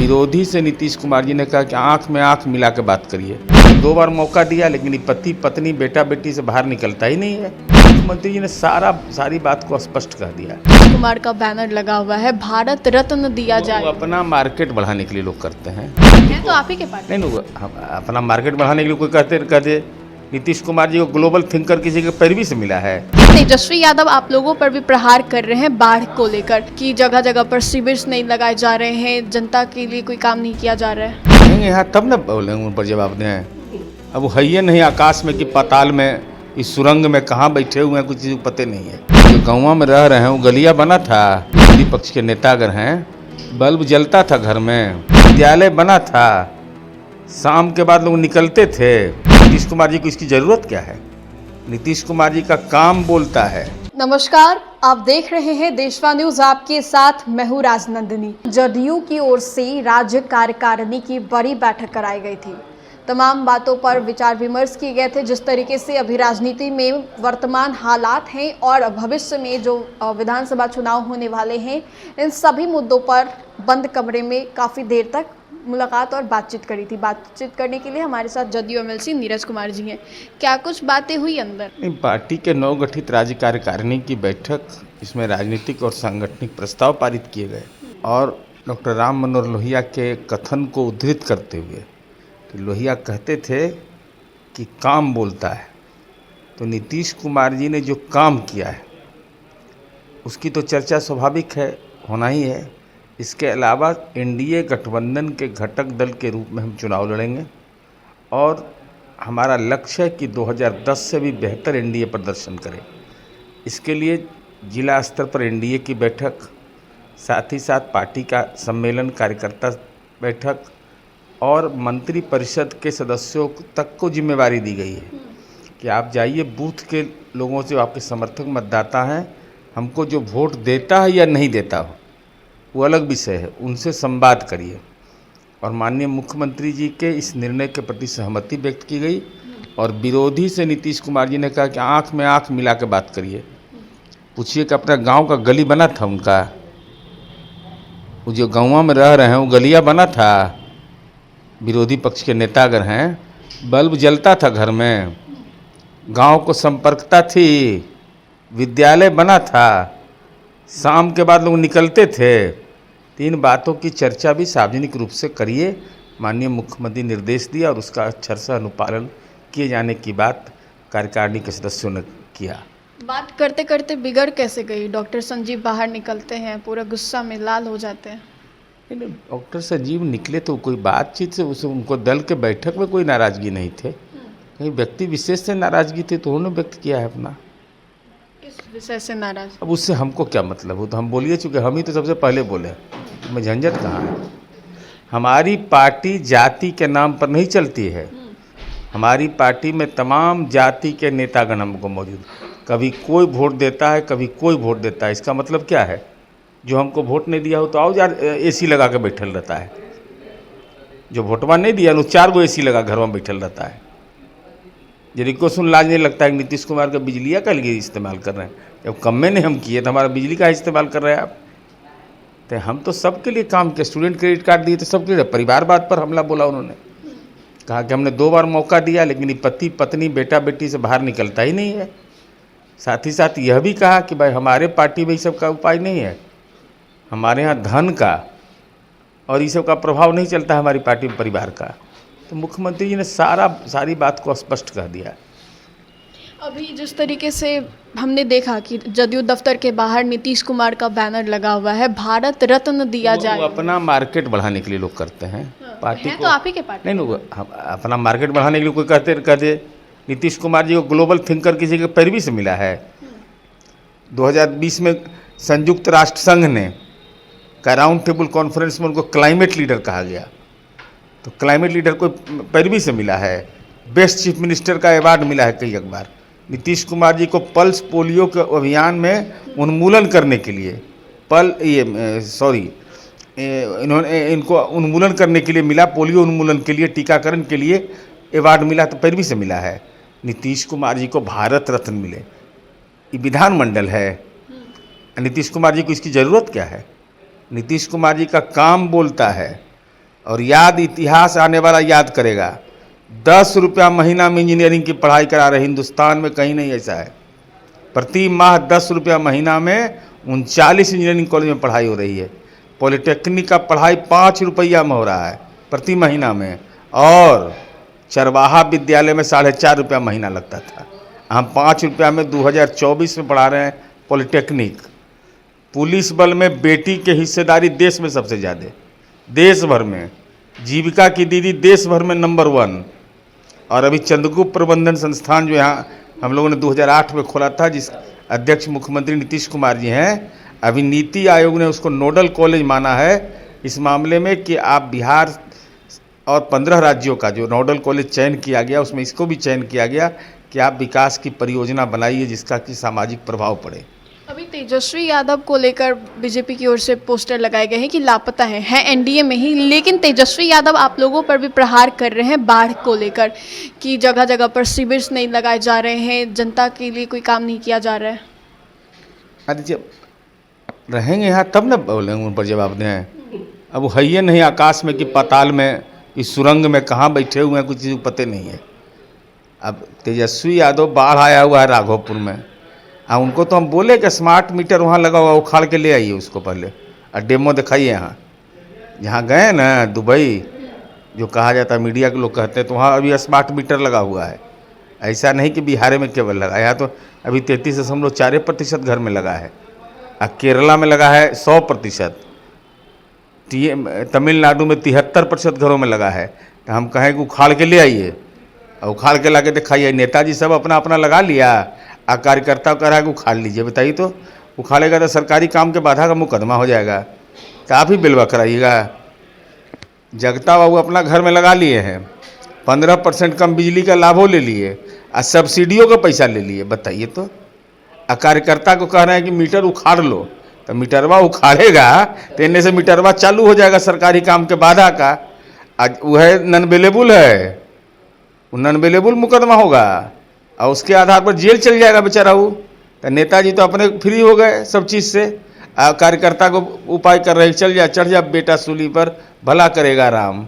विरोधी से नीतीश कुमार जी ने कहा कि आंख में आंख मिला के बात करिए। 2 बार मौका दिया लेकिन ये पति पत्नी बेटा बेटी से बाहर निकलता ही नहीं है। मुख्यमंत्री जी ने सारी बात को स्पष्ट कर दिया। कुमार का बैनर लगा हुआ है, भारत रत्न दिया जाए। वो अपना मार्केट बढ़ाने के लिए लोग करते हैं। है तो आप ही के पास नहीं अपना मार्केट बढ़ाने के लिए कोई कहते नीतीश कुमार जी को ग्लोबल थिंकर किसी के पैरवी से मिला है। तेजस्वी यादव आप लोगों पर भी प्रहार कर रहे हैं बाढ़ को लेकर कि जगह जगह पर शिविर नहीं लगाए जा रहे हैं, जनता के लिए कोई काम नहीं किया जा रहा है। यहाँ तब न बोलेंगे उन पर जवाब दें। अब वो है ही नहीं आकाश में कि पाताल में, इस सुरंग में कहाँ बैठे हुए हैं कुछ चीज़ पते नहीं है। जो गाँव में रह रहे हैं वो गलिया बना था, विरोधी पक्ष के नेता अगर हैं, बल्ब जलता था घर में, विद्यालय बना था, शाम के बाद लोग निकलते थे। नीतीश कुमार जी को इसकी ज़रूरत क्या है? नीतीश कुमार जी का काम बोलता है। नमस्कार, आप देख रहे हैं देशवा न्यूज, आपके साथ मैं हूं राजनंदिनी। जदयू की ओर से राज्य कार्यकारिणी की बड़ी बैठक कराई गई थी। तमाम बातों पर विचार विमर्श किए गए थे। जिस तरीके से अभी राजनीति में वर्तमान हालात हैं और भविष्य में जो विधानसभा चुनाव होने वाले हैं, इन सभी मुद्दों पर बंद कमरे में काफ़ी देर तक मुलाकात और बातचीत करी थी। बातचीत करने के लिए हमारे साथ जदयू एमएलसी नीरज कुमार जी हैं। क्या कुछ बातें हुई अंदर? पार्टी के नवगठित राज्य कार्यकारिणी की बैठक, इसमें राजनीतिक और सांगठनिक प्रस्ताव पारित किए गए और डॉक्टर राम मनोहर लोहिया के कथन को उद्धृत करते हुए कि लोहिया कहते थे कि काम बोलता है, तो नीतीश कुमार जी ने जो काम किया है उसकी तो चर्चा स्वाभाविक है, होना ही है। इसके अलावा एनडीए गठबंधन के घटक दल के रूप में हम चुनाव लड़ेंगे और हमारा लक्ष्य है कि 2010 से भी बेहतर एनडीए प्रदर्शन करें। इसके लिए जिला स्तर पर एनडीए की बैठक, साथ ही साथ पार्टी का सम्मेलन, कार्यकर्ता बैठक और मंत्री परिषद के सदस्यों तक को जिम्मेवारी दी गई है कि आप जाइए बूथ के लोगों से, आपके समर्थक मतदाता हैं, हमको जो वोट देता है या नहीं देता हो वो अलग विषय है, उनसे संवाद करिए। और माननीय मुख्यमंत्री जी के इस निर्णय के प्रति सहमति व्यक्त की गई और विरोधी से नीतीश कुमार जी ने कहा कि आंख में आंख मिला के बात करिए। पूछिए कि अपना गांव का गली बना था उनका, वो जो गाँव में रह रहे हैं वो गलिया बना था, विरोधी पक्ष के नेता अगर हैं, बल्ब जलता था घर में, गांव को संपर्कता थी, विद्यालय बना था, शाम के बाद लोग निकलते थे। 3 बातों की चर्चा भी सार्वजनिक रूप से करिए। माननीय मुख्यमंत्री निर्देश दिया और उसका अक्षर से अनुपालन किए जाने की बात कार्यकारिणी के सदस्यों ने किया। बात करते करते बिगड़ कैसे गई? डॉक्टर संजीव बाहर निकलते हैं, पूरा गुस्सा में लाल हो जाते हैं। डॉक्टर संजीव निकले तो कोई बातचीत से उनको दल के बैठक में कोई नाराज़गी नहीं थे, कहीं व्यक्ति विशेष से नाराज़गी थी तो उन्होंने व्यक्त किया है अपना। किस विषय से नाराज? अब उससे हमको क्या मतलब? वो तो हम बोलिए, चूँकि हम ही तो सबसे पहले बोले, में झंझट कहाँ है? हमारी पार्टी जाति के नाम पर नहीं चलती है। हमारी पार्टी में तमाम जाति के नेतागण हमको मौजूद, कभी कोई वोट देता है, कभी कोई वोट देता है। इसका मतलब क्या है? जो हमको वोट नहीं दिया हो तो आओ यार एसी लगा के बैठल रहता है, जो वोटवा नहीं दिया वो 4 गो एसी लगा घर में बैठल रहता है। जिनको सुन लाज नहीं लगता है कि नीतीश कुमार का बिजलियाँ का लिए इस्तेमाल कर रहे हैं, जब कम में नहीं हम किए तो हमारा बिजली का इस्तेमाल कर रहे हैं आप। तो हम तो सबके लिए काम किए, स्टूडेंट क्रेडिट कार्ड दिए तो सबके लिए। परिवारवाद पर हमला बोला उन्होंने, कहा कि हमने 2 बार मौका दिया लेकिन ये पति पत्नी बेटा बेटी से बाहर निकलता ही नहीं है। साथ ही साथ यह भी कहा कि भाई हमारे पार्टी में ये सब का उपाय नहीं है, हमारे यहाँ धन का और ये सब का प्रभाव नहीं चलता है हमारी पार्टी में परिवार का। तो मुख्यमंत्री जी ने सारी बात को स्पष्ट कर दिया। अभी जिस तरीके से हमने देखा कि जदयू दफ्तर के बाहर नीतीश कुमार का बैनर लगा हुआ है, भारत रत्न दिया जाए। वो अपना मार्केट बढ़ाने के लिए लोग करते हैं। पार्टी है को तो आप ही के पार्टी नहीं अपना मार्केट बढ़ाने के लिए कोई कहते नीतीश कुमार जी को ग्लोबल थिंकर किसी के पैरवी से मिला है। 2020 में संयुक्त राष्ट्र संघ ने का राउंड टेबल कॉन्फ्रेंस में उनको क्लाइमेट लीडर कहा गया, तो क्लाइमेट लीडर को पैरवी से मिला है। बेस्ट चीफ मिनिस्टर का अवार्ड मिला है कई बार। नीतीश कुमार जी को पल्स पोलियो के अभियान में उन्मूलन करने के लिए इनको उन्मूलन करने के लिए मिला, पोलियो उन्मूलन के लिए, टीकाकरण के लिए अवार्ड मिला, तो पैरवी से मिला है। नीतीश कुमार जी को भारत रत्न मिले, ये विधानमंडल है। नीतीश कुमार जी को इसकी ज़रूरत क्या है? नीतीश कुमार जी का काम बोलता है। और याद इतिहास आने वाला याद करेगा। 10 रुपया महीना में इंजीनियरिंग की पढ़ाई करा रहे, हिंदुस्तान में कहीं नहीं ऐसा है। प्रति माह 10 रुपया महीना में 39 इंजीनियरिंग कॉलेज में पढ़ाई हो रही है। पॉलिटेक्निक का पढ़ाई 5 रुपया में हो रहा है प्रति महीना में, और चरवाहा विद्यालय में 4.5 रुपया महीना लगता था। हम 5 रुपया में 2024 में पढ़ा रहे हैं पॉलिटेक्निक। पुलिस बल में बेटी के हिस्सेदारी देश में सबसे ज़्यादा, देश भर में। जीविका की दीदी देश भर में नंबर 1। और अभी चंद्रगुप्त प्रबंधन संस्थान जो यहाँ हम लोगों ने 2008 में खोला था, जिस अध्यक्ष मुख्यमंत्री नीतीश कुमार जी हैं, अभी नीति आयोग ने उसको नोडल कॉलेज माना है इस मामले में कि आप बिहार और 15 राज्यों का जो नोडल कॉलेज चयन किया गया उसमें इसको भी चयन किया गया कि आप विकास की परियोजना बनाइए जिसका कि सामाजिक प्रभाव पड़े। अभी तेजस्वी यादव को लेकर बीजेपी की ओर से पोस्टर लगाए गए हैं कि लापता है एनडीए में ही, लेकिन तेजस्वी यादव आप लोगों पर भी प्रहार कर रहे हैं बाढ़ को लेकर कि जगह जगह पर शिविर नहीं लगाए जा रहे हैं, जनता के लिए कोई काम नहीं किया जा रहा है। अरे जब रहेंगे यहाँ तब ना बोलेंगे, उन पर जवाब दें। अब वो है ही नहीं आकाश में कि पाताल में, इस सुरंग में कहाँ बैठे हुए हैं, कुछ चीज़ पते नहीं है। अब तेजस्वी यादव बाढ़ आया हुआ है राघोपुर में, उनको तो हम बोले कि स्मार्ट मीटर वहाँ लगा हुआ, उखाड़ के ले आइए उसको पहले और डेमो दिखाइए। यहाँ जहाँ गए ना दुबई, जो कहा जाता है मीडिया के लोग कहते हैं, तो वहाँ अभी स्मार्ट मीटर लगा हुआ है। ऐसा नहीं कि बिहार में केवल लगा, यहाँ तो अभी 33.4% घर में लगा है, और केरला में लगा है 100%, तमिलनाडु में 73% घरों में लगा है। तो हम कहें कि उखाड़ के ले आइए और उखाड़ के ला के दिखाइए। नेताजी सब अपना अपना लगा लिया, कार्यकर्ता कह रहा है कि उखाड़ लीजिए। बताइए तो उखाड़ेगा तो सरकारी काम के बाधा का मुकदमा हो जाएगा, तो आप ही बिलवा कराइएगा। जगता बाबू अपना घर में लगा लिए हैं, 15% कम बिजली का लाभों ले लिए और सब्सिडियों का पैसा ले लिए। बताइए तो कार्यकर्ता को कह रहे हैं कि मीटर उखाड़ लो, तो मीटरवा उखाड़ेगा तो इन्हें से मीटरवा चालू हो जाएगा सरकारी काम के बाधा का। आज वह नॉन अवेलेबल है, वो नॉन अवेलेबल मुकदमा होगा और उसके आधार पर जेल चल जाएगा बेचारा वो। तो नेताजी तो अपने फ्री हो गए सब चीज़ से, कार्यकर्ता को उपाय कर रहे, चल जा चढ़ जा बेटा सूली पर, भला करेगा राम।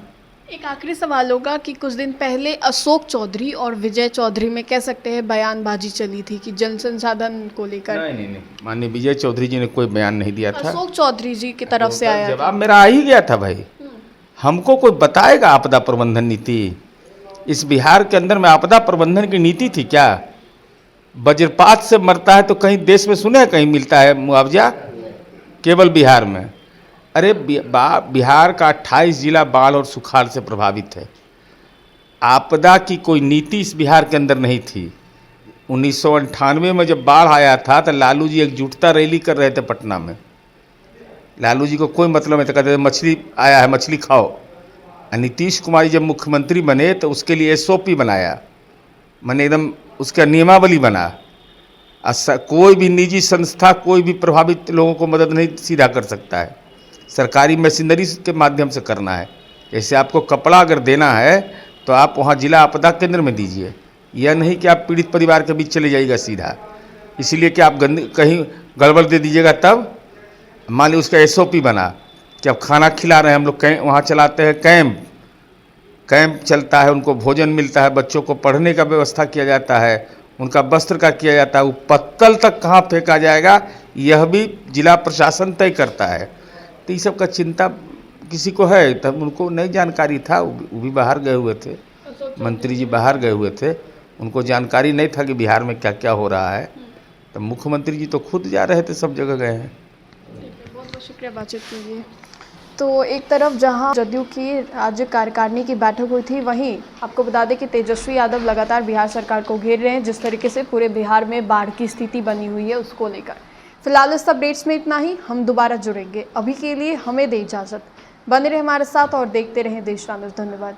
एक आखिरी सवाल होगा कि कुछ दिन पहले अशोक चौधरी और विजय चौधरी में कह सकते हैं बयानबाजी चली थी कि जल संसाधन को लेकर। नहीं, माननीय विजय चौधरी जी ने कोई बयान नहीं दिया था। अशोक चौधरी जी की तरफ से आया जवाब मेरा आ ही गया था भाई। हमको कोई बताएगा आपदा प्रबंधन नीति? इस बिहार के अंदर में आपदा प्रबंधन की नीति थी क्या? वज्रपात से मरता है तो कहीं देश में सुने कहीं मिलता है मुआवजा? केवल बिहार में। अरे बिहार का 28 जिला बाढ़ और सुखाड़ से प्रभावित है। आपदा की कोई नीति इस बिहार के अंदर नहीं थी। 1998 में जब बाढ़ आया था तो लालू जी एकजुटता रैली कर रहे थे पटना में। लालू जी को कोई मतलब नहीं था, कहते थे मछली आया है मछली खाओ। नीतीश कुमार जब मुख्यमंत्री बने तो उसके लिए SOP बनाया, मैंने एकदम उसका नियमावली बना। कोई भी निजी संस्था कोई भी प्रभावित लोगों को मदद नहीं सीधा कर सकता है, सरकारी मशीनरी के माध्यम से करना है। जैसे आपको कपड़ा अगर देना है तो आप वहाँ जिला आपदा केंद्र में दीजिए, यह नहीं कि आप पीड़ित परिवार के बीच चले जाइएगा सीधा, इसलिए कि आप कहीं गड़बड़ दे दीजिएगा। तब मान लीजिए उसका SOP बना कि अब खाना खिला रहे हैं हम लोग, वहाँ चलाते हैं कैंप चलता है, उनको भोजन मिलता है, बच्चों को पढ़ने का व्यवस्था किया जाता है, उनका वस्त्र का किया जाता है। वो पत्तल तक कहाँ फेंका जाएगा यह भी जिला प्रशासन तय करता है। तो ये सब का चिंता किसी को है, तब उनको नहीं जानकारी था। वो भी बाहर गए हुए थे, मंत्री जी बाहर गए हुए थे, उनको जानकारी नहीं था कि बिहार में क्या क्या हो रहा है। तो मुख्यमंत्री जी तो खुद जा रहे थे, सब जगह गए हैं। बहुत बहुत शुक्रिया बातचीत के लिए। तो एक तरफ जहां जदयू की राज्य कार्यकारिणी की बैठक हुई थी, वहीं आपको बता दें कि तेजस्वी यादव लगातार बिहार सरकार को घेर रहे हैं। जिस तरीके से पूरे बिहार में बाढ़ की स्थिति बनी हुई है उसको लेकर। फिलहाल इस अपडेट्स में इतना ही, हम दोबारा जुड़ेंगे। अभी के लिए हमें दे इजाज़त, बने रहे हमारे साथ और देखते रहें देशवा न्यूज़। धन्यवाद।